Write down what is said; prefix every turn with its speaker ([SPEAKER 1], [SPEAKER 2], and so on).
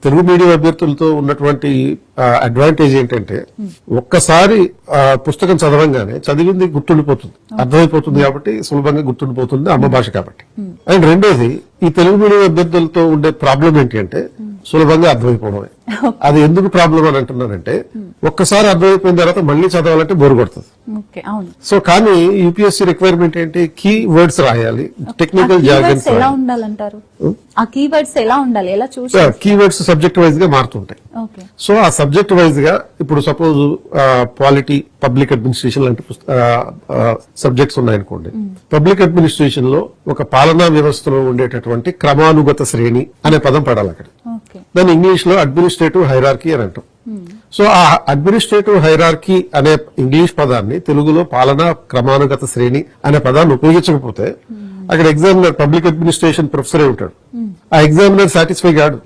[SPEAKER 1] Telugu medium అభ్యర్థులతో ఉన్నటువంటి advantage ఏంటంటే ఒక్కసారి పుస్తకం చదవంగానే చదివింది గుర్తుండిపోతుంది, అర్థమైపోతుంది, కాబట్టి సులభంగా గుర్తుండిపోతుంది అమ్మ భాష కాబట్టి. అండ్ రెండోది, ఈ తెలుగు మీడియం అభ్యర్థులతో ఉండే ప్రాబ్లం ఏంటి అంటే సులభంగా అర్థమైపోవడమే. అది ఎందుకు ప్రాబ్లం అని అంటున్నానంటే ఒక్కసారి అర్థమైపోయిన తర్వాత మళ్ళీ చదవాలంటే బోరు కొడుతుంది. సో కానీ యూపీఎస్సీ రిక్వైర్మెంట్ ఏంటి, కీ వర్డ్స్ రాయాలి, టెక్నికల్ జార్గన్స్
[SPEAKER 2] ఎలా ఉండాలంటారు? ఆ కీవర్డ్స్ ఎలా ఉండాలి, ఎలా చూసి?
[SPEAKER 1] కీవర్డ్స్ సబ్జెక్ట్ వైజ్ గా మారుతుంటాయి. సో ఆ సబ్జెక్ట్ వైజ్ గా ఇప్పుడు సపోజ్ పాలిటీ, పబ్లిక్ అడ్మినిస్ట్రేషన్ లాంటి సబ్జెక్ట్స్ ఉన్నాయనుకోండి. పబ్లిక్ అడ్మినిస్ట్రేషన్ లో ఒక పాలనా వ్యవస్థలో ఉండేటటువంటి క్రమానుగత శ్రేణి అనే పదం పడాలి అక్కడ. దాన్ని ఇంగ్లీష్ లో అడ్మినిస్ట్రేటివ్ హైరార్కీ అని అంటాం. సో ఆ అడ్మినిస్ట్రేటివ్ హైరార్కీ అనే ఇంగ్లీష్ పదాన్ని తెలుగులో పాలనా క్రమానుగత శ్రేణి అనే పదాన్ని ఉపయోగించకపోతే అక్కడ ఎగ్జామినర్, పబ్లిక్ అడ్మినిస్ట్రేషన్ ప్రొఫెసరే ఉంటాడు, ఆ ఎగ్జామినర్ సాటిస్ఫై కాడు.